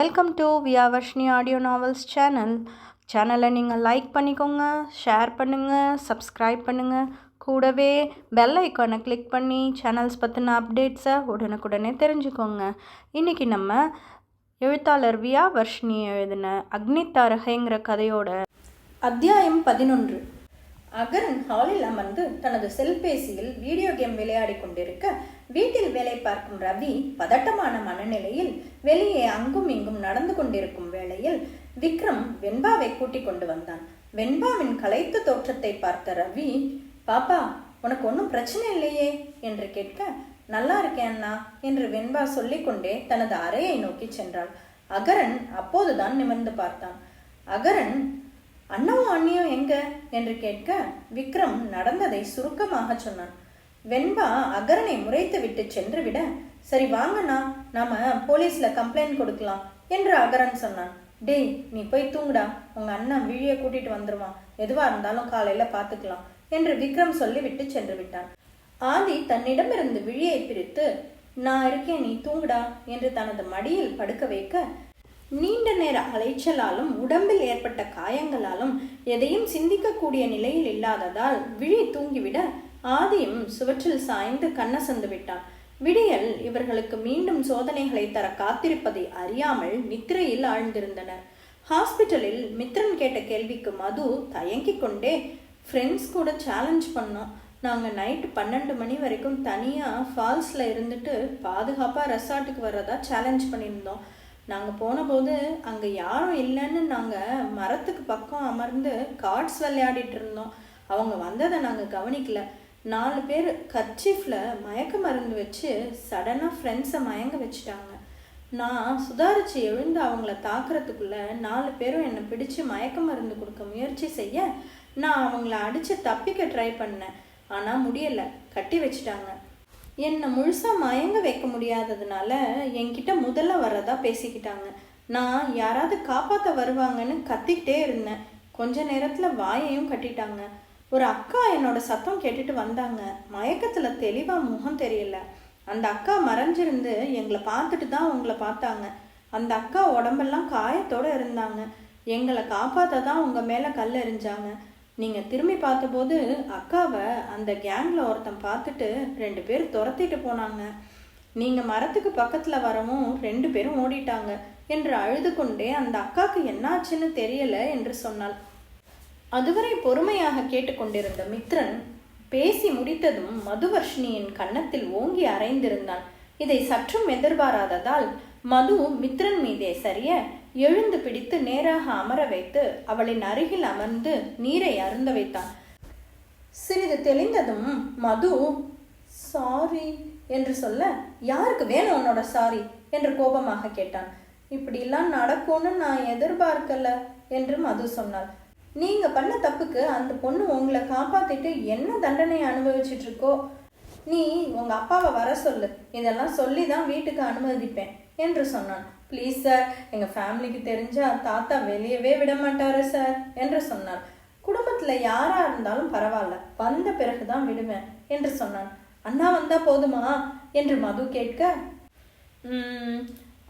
Welcome to வியாவர்ஷினி audio novels சேனலை நீங்கள் like பண்ணிக்கோங்க, ஷேர் பண்ணுங்கள், சப்ஸ்கிரைப் பண்ணுங்கள். கூடவே பெல் ஐக்கானை கிளிக் பண்ணி சேனல்ஸ் பற்றின அப்டேட்ஸை உடனுக்குடனே தெரிஞ்சுக்கோங்க. இன்றைக்கி நம்ம எழுத்தாளர் வியாவர்ஷினி எழுதின அக்னித்தாரகைங்கிற கதையோட அத்தியாயம் 11. அகரன் ஹாலில் அமர்ந்து தனது செல்பேசியில் வீடியோ கேம் விளையாடி கொண்டிருக்க வீட்டில் வேலை பார்க்கும் ரவி பதட்டமான மனநிலையில் வெளியே அங்கும் இங்கும் நடந்து கொண்டிருக்கும் வேளையில் விக்ரம் வெண்பாவை கூட்டிக் கொண்டு வந்தான். வெண்பாவின் களைத்த தோற்றத்தை பார்த்த ரவி, பாப்பா உனக்கு ஒன்றும் பிரச்சனை இல்லையே என்று கேட்க, நல்லா இருக்கேன் அண்ணா என்று வெண்பா சொல்லிக்கொண்டே தனது அறையை நோக்கி சென்றாள். அகரன் அப்போதுதான் நிமிர்ந்து பார்த்தான். அகரன், அண்ணாவும் அண்ணியும் எங்க என்று கேட்க விக்ரம் நடந்ததை சுருக்கமாக சொன்னான். வெண்பா அகரனை முறைத்து விட்டு சென்று விட, சரி வாங்கண்ணா நாம போலீஸ்ல கம்ப்ளைண்ட் கொடுக்கலாம் என்று அகரன் சொன்னான். டேய் நீ போய் தூங்குடா, உங்க அண்ணன் விழியை கூட்டிட்டு வந்துருவான், எதுவா இருந்தாலும் காலையில பாத்துக்கலாம் என்று விக்ரம் சொல்லிவிட்டு சென்று விட்டான். ஆதி தன்னிடமிருந்து விழியை பிரித்து, நான் இருக்கேன் நீ தூங்குடா என்று தனது மடியில் படுக்க வைக்க, நீண்ட நேர அலைச்சலாலும் உடம்பில் ஏற்பட்ட காயங்களாலும் எதையும் சிந்திக்கக்கூடிய நிலையில் இல்லாததால் விழி தூங்கிவிட ஆதியும் சுவற்றில் சாய்ந்து கண்ணசந்து விட்டான். விடியல் இவர்களுக்கு மீண்டும் சோதனைகளை தர காத்திருப்பதை அறியாமல் நித்திரையில் ஆழ்ந்திருந்தனர். ஹாஸ்பிட்டலில் மித்ரன் கேட்ட கேள்விக்கு மது தயங்கிக் கொண்டே, ஃப்ரெண்ட்ஸ் கூட சேலஞ்ச் பண்ணோம், நாங்கள் நைட்டு 12 மணி வரைக்கும் தனியாக ஃபால்ஸில் இருந்துட்டு பாதுகாப்பாக ரெசார்ட்டுக்கு வர்றதா சேலஞ்ச் பண்ணியிருந்தோம். நாங்கள் போனபோது அங்கே யாரும் இல்லைன்னு நாங்கள் மரத்துக்கு பக்கம் அமர்ந்து கார்ட்ஸ் விளையாடிட்டு இருந்தோம். அவங்க வந்ததை நாங்கள் கவனிக்கல. 4 பேர் கர்ச்சீஃபில் மயக்க மருந்து வச்சு சடனாக ஃப்ரெண்ட்ஸை மயங்க வச்சுட்டாங்க. நான் சுதாரித்து எழுந்து அவங்கள தாக்குறதுக்குள்ளே 4 பேரும் என்னை பிடிச்சி மயக்க மருந்து கொடுக்க முயற்சி செய்ய நான் அவங்கள அடித்து தப்பிக்க ட்ரை பண்ணேன். ஆனால் முடியலை, கட்டி வச்சுட்டாங்க. என்னை முழுசாக மயங்க வைக்க முடியாததுனால என்கிட்ட முதல்ல வர்றதா பேசிக்கிட்டாங்க. நான் யாராவது காப்பாற்ற வருவாங்கன்னு கத்திக்கிட்டே இருந்தேன். கொஞ்ச நேரத்தில் வாயையும் கட்டிட்டாங்க. ஒரு அக்கா என்னோட சத்தம் கேட்டுட்டு வந்தாங்க. மயக்கத்தில் தெளிவாக முகம் தெரியல. அந்த அக்கா மறைஞ்சிருந்து எங்களை பார்த்துட்டு தான் உங்களை பார்த்தாங்க. அந்த அக்கா உடம்பெல்லாம் காயத்தோடு இருந்தாங்க. எங்களை காப்பாற்ற தான் உங்கள் மேலே கல் எறிஞ்சாங்க. நீங்கள் திரும்பி பார்த்தபோது அக்காவை அந்த கேங்கில் ஒருத்தன் பார்த்துட்டு 2 பேர் துரத்திட்டு போனாங்க. நீங்கள் மரத்துக்கு பக்கத்தில் வரவும் 2 பேரும் ஓடிட்டாங்க என்று அழுது கொண்டே அந்த அக்காவுக்கு என்னாச்சுன்னு தெரியலை என்று சொன்னாள். அதுவரை பொறுமையாக கேட்டுக்கொண்டிருந்த மித்ரன் பேசி முடித்ததும் மதுவர்ஷினியின் கன்னத்தில் ஓங்கி அரைந்திருந்தான். இதை சற்றும் எதிர்பாராததால் மது மித்ரன் மீதே சரிய எழுந்து பிடித்து நேராக அமர வைத்து அவளின் அருகில் அமர்ந்து நீரை அருந்த வைத்தான். சிறிது தெளிந்ததும் மது சாரி என்று சொல்ல, யாருக்கு வேணும் உன்னோட சாரி என்று கோபமாக கேட்டான். இப்படிலாம் நடக்கும்னு நான் எதிர்பார்க்கல என்று மது சொன்னாள். நீங்க பண்ண தப்புக்கு அந்த பொண்ணு உங்களை காப்பாத்திட்டு என்ன தண்டனை அனுபவிச்சுட்டு இருக்கோ, நீ உங்க அப்பாவை வர சொல்லு, இதெல்லாம் சொல்லி தான் வீட்டுக்கு அனுமதிப்பேன் என்று சொன்னான். ப்ளீஸ் சார், எங்கள் ஃபேமிலிக்கு தெரிஞ்சா தாத்தா வெளியவே விட மாட்டாரு சார் என்று சொன்னான். குடும்பத்தில் யாராக இருந்தாலும் பரவாயில்ல, வந்த பிறகுதான் விடுவேன் என்று சொன்னான். அண்ணா வந்தா போதுமா என்று மது கேட்க,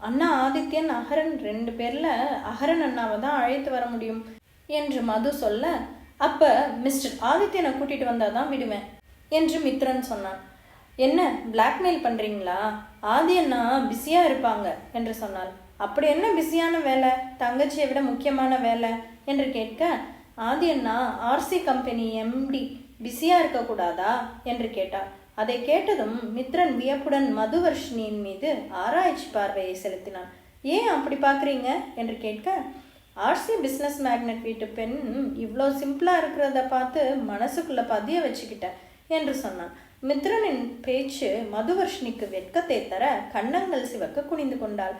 அண்ணா ஆதித்யன் அகரன் 2 பேரில் அகரன் அண்ணாவை தான் அழைத்து வர முடியும் என்று மது சொல்ல, அப்போ மிஸ்டர் ஆதித்யனை கூட்டிகிட்டு வந்தால் தான் விடுவேன் என்று மித்ரன் சொன்னான். என்ன பிளாக்மெயில் பண்ணுறீங்களா? ஆதி அண்ணா பிஸியாக இருப்பாங்க என்று சொன்னாள். அப்படி என்ன பிஸியான வேலை, தங்கச்சியை விட முக்கியமான வேலை என்று கேட்க, ஆதி அண்ணா ஆர்சி கம்பெனி எம்டி, பிஸியாக இருக்கக்கூடாதா என்று கேட்டார். அதை கேட்டதும் மித்ரன் வியப்புடன் மதுவர்ஷினியின் மீது ஆராய்ச்சி பார்வையை செலுத்தினான். ஏன் அப்படி பார்க்குறீங்க என்று கேட்க, ஆர்சி பிஸ்னஸ் மேக்னட் வீட்டு பெண் இவ்வளோ சிம்பிளாக இருக்கிறத பார்த்து மனசுக்குள்ளே பதிய வச்சுக்கிட்டேன் என்று சொன்னான். மித்ரனின் பேச்சு மதுவர்ஷினிக்கு வெட்கத்தை தர கன்னங்கள் சிவக்க குனிந்து கொண்டாள்.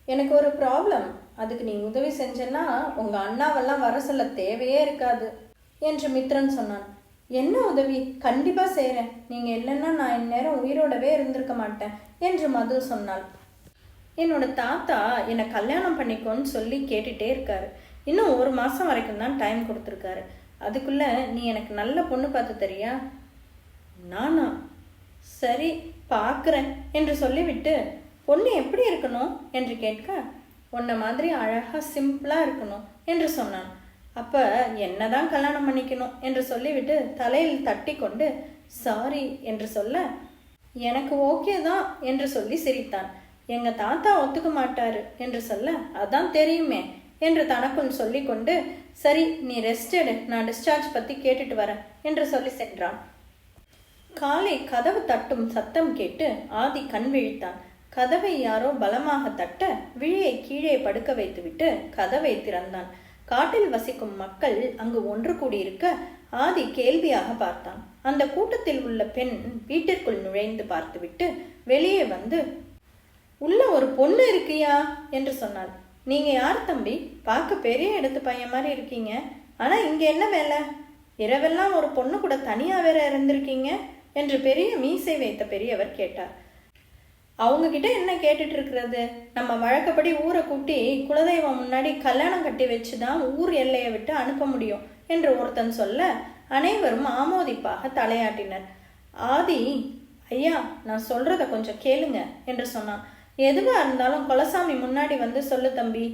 எனக்கு ஒரு ப்ராப்ளம், அதுக்கு நீ உதவி செஞ்சேன்னா உங்கள் அண்ணாவெல்லாம் வர சொல்ல தேவையே இருக்காது என்று மித்ரன் சொன்னான். என்ன உதவி? கண்டிப்பாக செய்கிறேன், நீங்கள் இல்லைன்னா நான் இந்நேரம் உயிரோடவே இருந்திருக்க மாட்டேன் என்று மது சொன்னாள். என்னோட தாத்தா என்னை கல்யாணம் பண்ணிக்கோன்னு சொல்லி கேட்டுகிட்டே இருக்காரு. இன்னும் 1 மாதம் வரைக்கும் தான் டைம் கொடுத்துருக்காரு. அதுக்குள்ளே நீ எனக்கு நல்ல பொண்ணு பார்த்து தரியா? நானா? சரி பார்க்குறேன் என்று சொல்லிவிட்டு, பொண்ணு எப்படி இருக்கணும் என்று கேட்க, உன்னை மாதிரி அழகாக சிம்பிளாக இருக்கணும் என்று சொன்னான். அப்போ என்ன தான் கல்யாணம் பண்ணிக்கணும் என்று சொல்லிவிட்டு தலையில் தட்டி கொண்டு சாரி என்று சொல்ல, எனக்கு ஓகே தான் என்று சொல்லி சிரித்தான். எங்கள் தாத்தா ஒத்துக்க மாட்டாரு என்று சொல்ல, அதான் தெரியுமே என்று தனக்குள் சொல்லி கொண்டு, சரி நீ ரெஸ்ட் எடு, நான் டிஸ்சார்ஜ் பற்றி கேட்டுட்டு வரேன் என்று சொல்லி சென்றான். காலை கதவு தட்டும் சத்தம் கேட்டு ஆதி கண் விழித்தான். கதவை யாரோ பலமாக தட்ட விழியை கீழே படுக்க வைத்துவிட்டு கதவை திறந்தான். காட்டில் வசிக்கும் மக்கள் அங்கு ஒன்று கூடியிருக்க ஆதி கேள்வியாக பார்த்தான். அந்த கூட்டத்தில் உள்ள பெண் வீட்டிற்குள் நுழைந்து பார்த்துவிட்டு வெளியே வந்து, உள்ள ஒரு பொண்ணு இருக்கியா என்று சொன்னாள். நீங்க யார் தம்பி? பார்க்க பெரிய இடத்து பையன் மாதிரி இருக்கீங்க. ஆனா இங்க என்ன வேலை? இரவெல்லாம் ஒரு பொண்ணு கூட தனியா வேற இருந்திருக்கீங்க என்று பெரிய மீசை வைத்த பெரியவர் கேட்டார். அவங்க கிட்ட என்ன கேட்டுட்டு இருக்கிறது? நம்ம வழக்கப்படி ஊரை கூட்டி குலதெய்வம் முன்னாடி கல்யாணம் கட்டி வச்சுதான் ஊர் எல்லையை விட்டு அனுப்ப முடியும் என்று ஒருத்தன் சொல்ல அனைவரும் ஆமோதிப்பாக தலையாட்டினர். ஆதி, ஐயா நான் சொல்றத கொஞ்சம் கேளுங்க என்று சொன்னான். எதுவா இருந்தாலும் கொலசாமி முன்னாடி வந்து சொல்லு தம்பி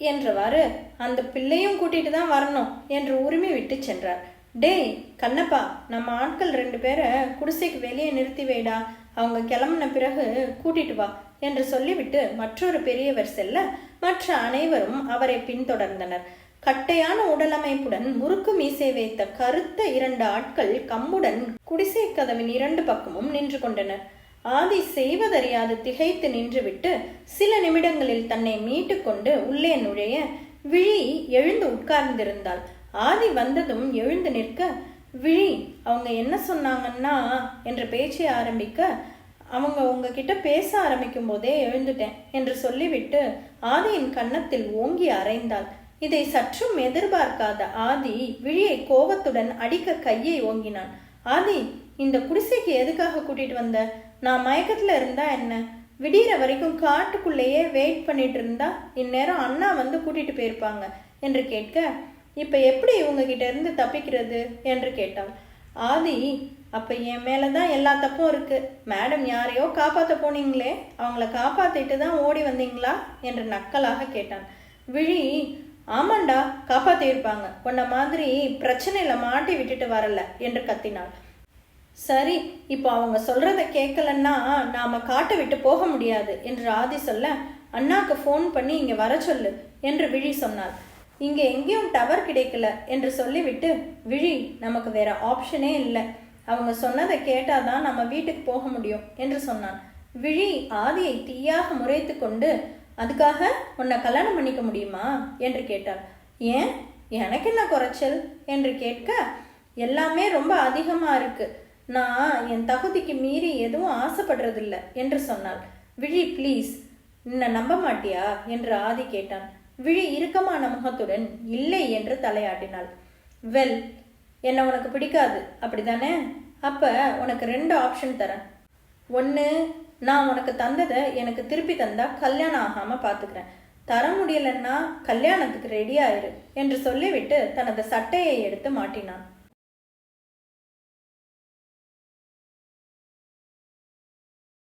என்றவாறு அந்த பிள்ளையும் கூட்டிட்டு தான் வரணும் என்று உரிமை விட்டு சென்றார். டேய் கண்ணப்பா, நம்ம ஆட்கள் 2 பேரை குடிசைக்கு வெளியே நிறுத்தி வைடா, அவங்க கிளம்பின பிறகு கூட்டிட்டு வா என்று சொல்லிவிட்டு மற்றொரு பெரியவர் செல்ல மற்ற அனைவரும் அவரை பின்தொடர்ந்தனர். கட்டையான உடலமைப்புடன் முறுக்கு மீசை வைத்த கருத்த 2 ஆட்கள் கம்புடன் குடிசை கதவின் 2 பக்கமும் நின்று கொண்டனர். ஆதி செய்வதறியாது திகைத்து நின்றுவிட்டு சில நிமிடங்களில் தன்னை மீட்டு கொண்டு உள்ளே நுழைய விழி எழுந்து உட்கார்ந்திருந்தாள். ஆதி வந்ததும் எழுந்து நிற்க, விழி அவங்க என்ன சொன்னாங்கன்னா என்று பேச்சை ஆரம்பிக்க, அவங்க உங்ககிட்ட பேச ஆரம்பிக்கும் போதே எழுந்துட்டேன் என்று சொல்லிவிட்டு ஆதியின் கன்னத்தில் ஓங்கி அறைந்தாள். இதை சற்றும் எதிர்பார்க்காத ஆதி விழியை கோபத்துடன் அடிக்க கையை ஓங்கினான். ஆதி, இந்த குடிசைக்கு எதுக்காக கூட்டிட்டு வந்த? நான் மயக்கத்துல இருந்தா என்ன? விடிகிற வரைக்கும் காட்டுக்குள்ளேயே வெயிட் பண்ணிட்டு இருந்தா இந்நேரம் அண்ணா வந்து கூட்டிட்டு போயிருப்பாங்க என்று கேட்க, இப்ப எப்படி இவங்க கிட்ட இருந்து தப்பிக்கிறது என்று கேட்டாள். ஆதி, அப்ப என் மேலதான் எல்லா தப்பும் இருக்கு. மேடம் யாரையோ காப்பாற்ற போனீங்களே, அவங்கள காப்பாத்திட்டு தான் ஓடி வந்தீங்களா என்று நக்கலாக கேட்டான். விழி, ஆமாண்டா காப்பாத்திருப்பாங்க, உன்ன மாதிரி பிரச்சனையில மாட்டி விட்டுட்டு வரல என்று கத்தினாள். சரி, இப்போ அவங்க சொல்றத கேட்கலன்னா நாம காட்டை விட்டு போக முடியாது என்று ஆதி சொல்ல, அண்ணாக்கு ஃபோன் பண்ணி இங்க வர சொல்லு என்று விழி சொன்னாள். இங்க எங்கேயும் டவர் கிடைக்கல என்று சொல்லிவிட்டு, விழி நமக்கு வேற ஆப்ஷனே இல்லை, அவங்க சொன்னதை கேட்டாதான் நம்ம வீட்டுக்கு போக முடியும் என்று சொன்னான். விழி ஆதியை தீயாக முறைத்து கொண்டு, அதுக்காக உன்னை கல்யாணம் பண்ணிக்க முடியுமா என்று கேட்டாள். ஏன், எனக்கு என்ன குறைச்சல் என்று கேட்க, எல்லாமே ரொம்ப அதிகமா இருக்கு, நான் என் தகுதிக்கு மீறி எதுவும் ஆசைப்படுறதில்லை என்று சொன்னாள். விழி ப்ளீஸ், என்ன நம்ப மாட்டியா என்று ஆதி கேட்டான். விழி இறுக்கமான முகத்துடன் இல்லை என்று தலையாட்டினாள். வெல், என்ன உனக்கு பிடிக்காது அப்படிதானே? அப்ப உனக்கு 2 ஆப்ஷன் தரேன். ஒன்று, நான் உனக்கு தந்ததை எனக்கு திருப்பி தந்தா கல்யாணம் ஆகாம பார்த்துக்கிறேன். தர முடியலன்னா கல்யாணத்துக்கு ரெடி ஆயிரு என்று சொல்லிவிட்டு தனது சட்டையை எடுத்து மாட்டினான்.